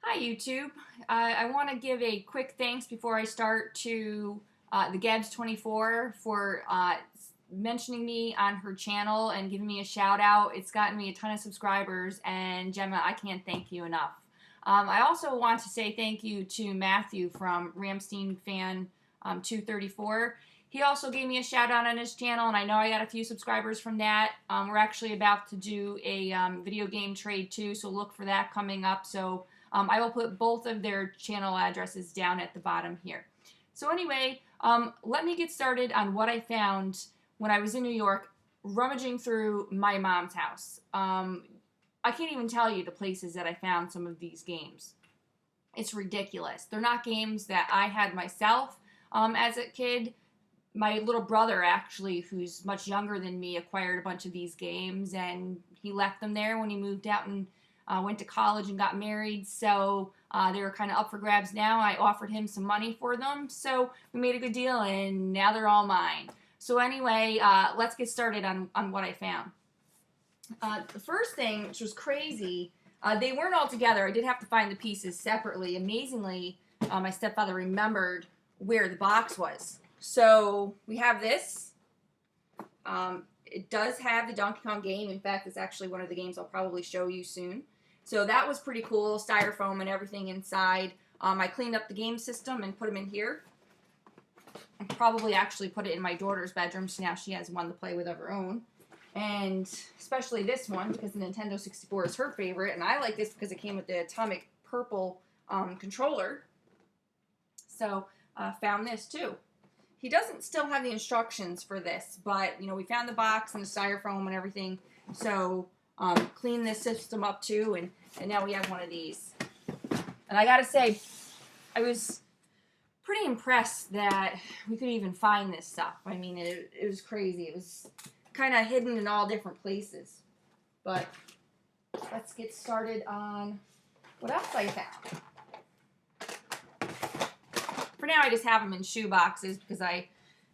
Hi YouTube. I want to give a quick thanks before I start to the Gabs24 for mentioning me on her channel and giving me a shout out. It's gotten me a ton of subscribers, and Gemma, I can't thank you enough. I also want to say thank you to Matthew from Ramstein Fan 234. He also gave me a shout out on his channel, and I know I got a few subscribers from that. We're actually about to do a video game trade too, so look for that coming up. So I will put both of their channel addresses down at the bottom here. So anyway, let me get started on what I found when I was in New York rummaging through my mom's house. I can't even tell you the places that I found some of these games. It's ridiculous. They're not games that I had myself as a kid. My little brother, actually, who's much younger than me, acquired a bunch of these games, and he left them there when he moved out and went to college and got married, so they were kind of up for grabs now. I offered him some money for them, so we made a good deal, and now they're all mine. So anyway, let's get started on what I found. The first thing, which was crazy, they weren't all together. I did have to find the pieces separately. Amazingly, my stepfather remembered where the box was. So we have this. It does have the Donkey Kong game. In fact, it's actually one of the games I'll probably show you soon. So that was pretty cool, styrofoam and everything inside. I cleaned up the game system and put them in here. I probably actually put it in my daughter's bedroom, so now she has one to play with of her own. And especially this one, because the Nintendo 64 is her favorite, and I like this because it came with the Atomic Purple controller. So found this too. He doesn't still have the instructions for this, but you know, we found the box and the styrofoam and everything. So clean this system up too, and now we have one of these. And I gotta say, I was pretty impressed that we could even find this stuff. I mean, it was crazy. It was kind of hidden in all different places. But let's get started on what else I found. For now, I just have them in shoe boxes because I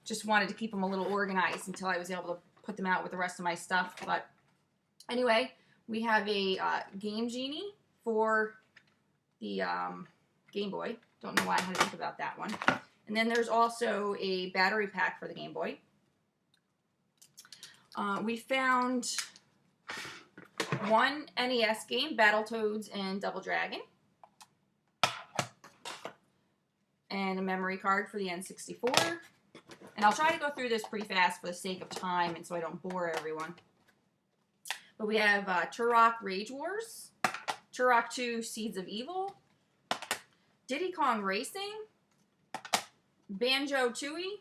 just wanted to keep them a little organized until I was able to put them out with the rest of my stuff. But anyway, we have a Game Genie for the Game Boy. Don't know why I had to think about that one. And then there's also a battery pack for the Game Boy. We found one NES game, Battletoads and Double Dragon. And a memory card for the N64. And I'll try to go through this pretty fast for the sake of time and so I don't bore everyone. But we have Turok Rage Wars, Turok 2 Seeds of Evil, Diddy Kong Racing, Banjo-Tooie,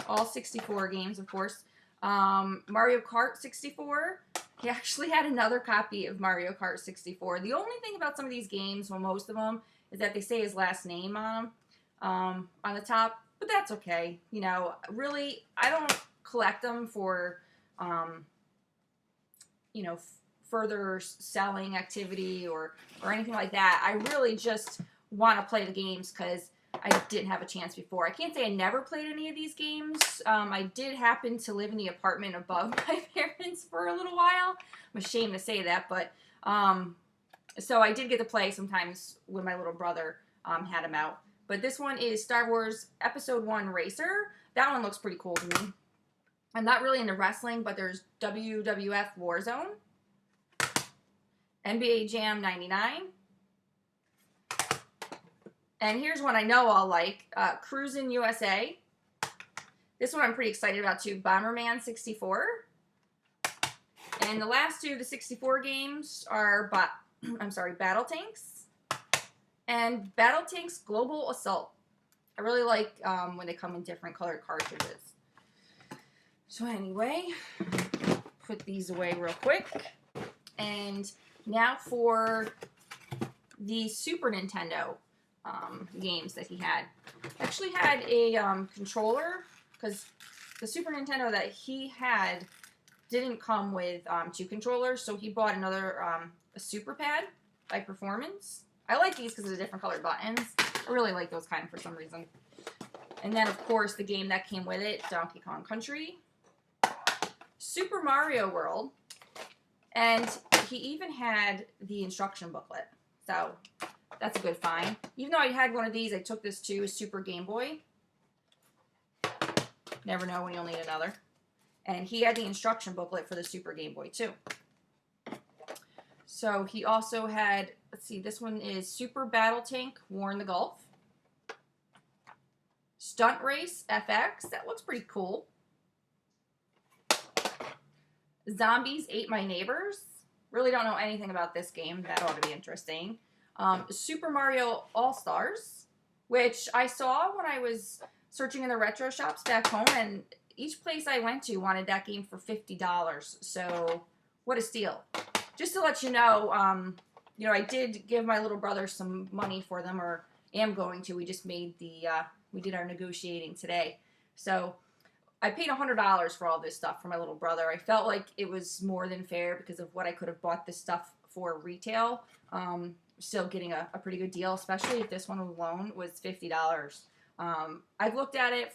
all 64 games, of course, Mario Kart 64. He actually had another copy of Mario Kart 64. The only thing about some of these games, well, most of them, is that they say his last name on them. On the top, but that's okay. You know, really, I don't collect them for, you know, further selling activity or anything like that. I really just want to play the games because I didn't have a chance before. I can't say I never played any of these games. I did happen to live in the apartment above my parents for a little while. I'm ashamed to say that, but so I did get to play sometimes when my little brother had them out. But this one is Star Wars Episode 1 Racer. That one looks pretty cool to me. I'm not really into wrestling, but there's WWF Warzone, NBA Jam 99. And here's one I know I'll like, Cruisin' USA. This one I'm pretty excited about too, Bomberman 64. And the last two of the 64 games are, Battle Tanks. And Battle Tanks Global Assault. I really like when they come in different colored cartridges. So anyway, put these away real quick. And now for the Super Nintendo games that he had. I actually had a controller because the Super Nintendo that he had didn't come with two controllers, so he bought another a Super Pad by Performance. I like these because of the different colored buttons. I really like those kind for some reason. And then, of course, the game that came with it, Donkey Kong Country, Super Mario World, and he even had the instruction booklet. So That's a good find. Even though I had one of these, I took this to a Super Game Boy. Never know when you'll need another. And he had the instruction booklet for the Super Game Boy too. So he also had, let's see, this one is Super Battle Tank War in the Gulf. Stunt Race FX, that looks pretty cool. Zombies Ate My Neighbors. Really don't know anything about this game. That ought to be interesting. Super Mario All-Stars, which I saw when I was searching in the retro shops back home, and each place I went to wanted that game for $50. So, what a steal. Just to let you know, I did give my little brother some money for them, or am going to. We just made we did our negotiating today. So, I paid $100 for all this stuff for my little brother. I felt like it was more than fair because of what I could have bought this stuff for retail. Still getting a pretty good deal, especially if this one alone was $50. I've looked at it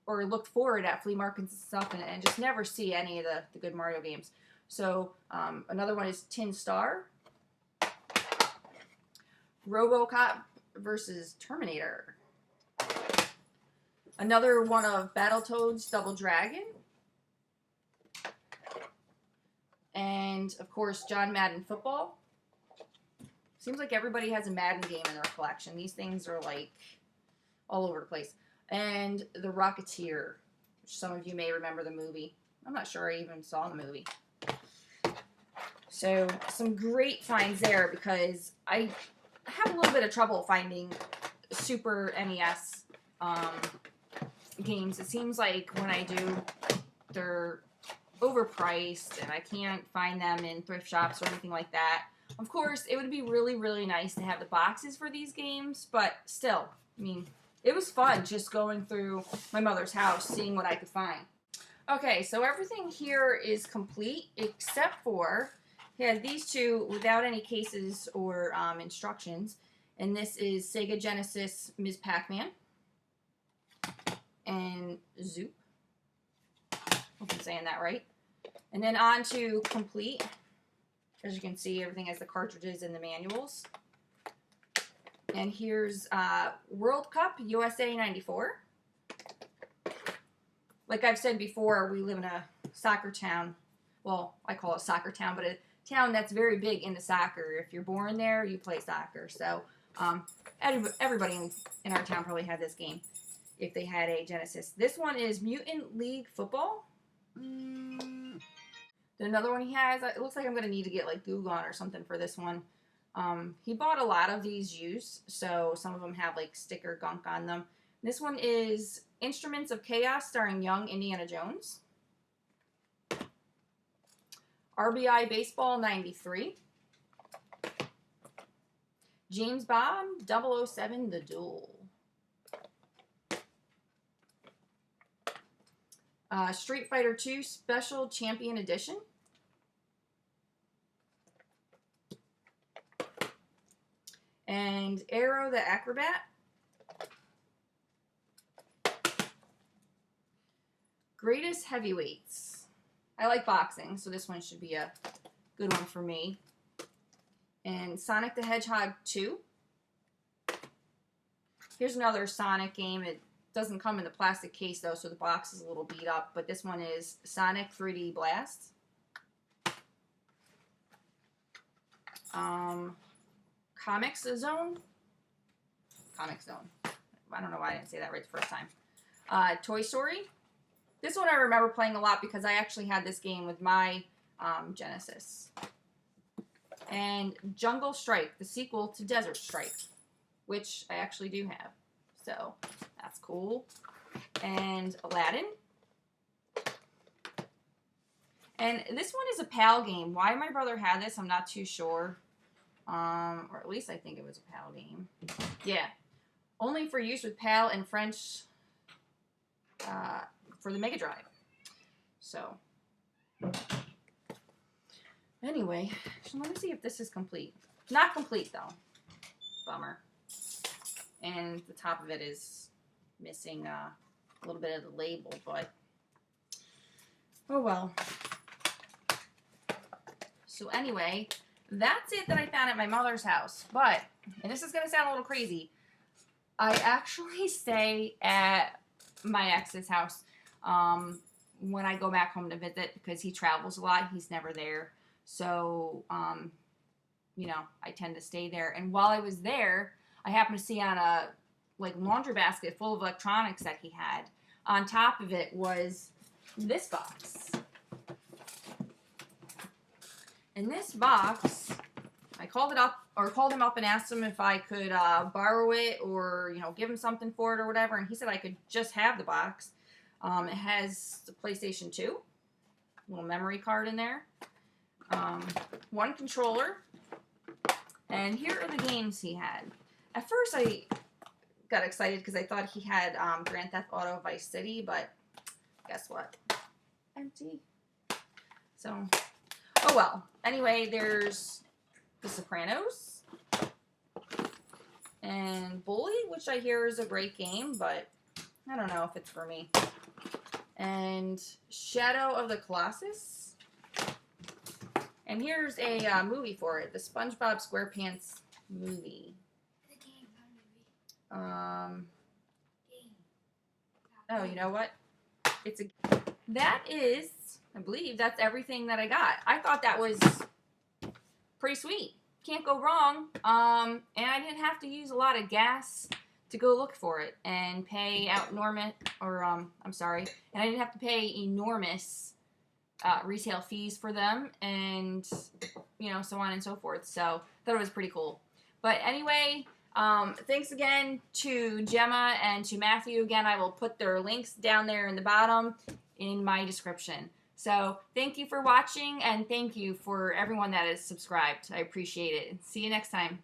or looked forward at flea markets and stuff and just never see any of the good Mario games. So another one is Tin Star, RoboCop versus Terminator. Another one of Battletoads Double Dragon. And, of course, John Madden Football. Seems like everybody has a Madden game in their collection. These things are, like, all over the place. And The Rocketeer, which some of you may remember the movie. I'm not sure I even saw the movie. So, some great finds there because I have a little bit of trouble finding Super NES games. It seems like when I do, they're overpriced and I can't find them in thrift shops or anything like that. Of course, it would be really, really nice to have the boxes for these games, but still, I mean, it was fun just going through my mother's house, seeing what I could find. Okay, so everything here is complete except for, these two without any cases or instructions, and this is Sega Genesis Ms. Pac-Man and Zoop. Hope I'm saying that right. And then on to complete. As you can see, everything has the cartridges and the manuals. And here's World Cup USA 94. Like I've said before, we live in a soccer town. Well, I call it a soccer town, but a town that's very big into soccer. If you're born there, you play soccer. So everybody in our town probably had this game if they had a Genesis. This one is Mutant League Football. Another one he has, it looks like I'm going to need to get like Goo-Gone or something for this one. He bought a lot of these used, so some of them have like sticker gunk on them. This one is Instruments of Chaos starring young Indiana Jones. RBI Baseball 93. James Bond 007 The Duel. Street Fighter 2 Special Champion Edition. And Aero the Acrobat. Greatest Heavyweights. I like boxing, so this one should be a good one for me. And Sonic the Hedgehog 2. Here's another Sonic game. It doesn't come in the plastic case, though, so the box is a little beat up. But this one is Sonic 3D Blast. Comics Zone. Comic Zone. I don't know why I didn't say that right the first time. Toy Story. This one I remember playing a lot because I actually had this game with my Genesis. And Jungle Strike, the sequel to Desert Strike, which I actually do have. So, that's cool. And Aladdin. And this one is a PAL game. Why my brother had this, I'm not too sure. Or at least I think it was a PAL game. Yeah. Only for use with PAL and French for the Mega Drive. So, anyway, so let me see if this is complete. Not complete, though. Bummer. And the top of it is missing a little bit of the label, but oh well. So anyway, that's it that I found at my mother's house. But, and this is going to sound a little crazy, I actually stay at my ex's house when I go back home to visit because he travels a lot. He's never there. So, you know, I tend to stay there. And while I was there, I happened to see on a laundry basket full of electronics that he had. On top of it was this box. And this box, I called him up and asked him if I could borrow it or, you know, give him something for it or whatever. And he said I could just have the box. It has the PlayStation 2, little memory card in there, one controller, and here are the games he had. At first I got excited because I thought he had Grand Theft Auto Vice City, but guess what? Empty. So, oh well. Anyway, there's The Sopranos and Bully, which I hear is a great game, but I don't know if it's for me. And Shadow of the Colossus. And here's a movie for it, the SpongeBob SquarePants movie. The game, not movie. Game. Oh, you know what? That is, I believe that's everything that I got. I thought that was pretty sweet. Can't go wrong. And I didn't have to use a lot of gas to go look for it and pay out and I didn't have to pay enormous retail fees for them and, you know, so on and so forth. So I thought it was pretty cool. But anyway, thanks again to Gemma and to Matthew. Again, I will put their links down there in the bottom in my description. So thank you for watching and thank you for everyone that is subscribed. I appreciate it. See you next time.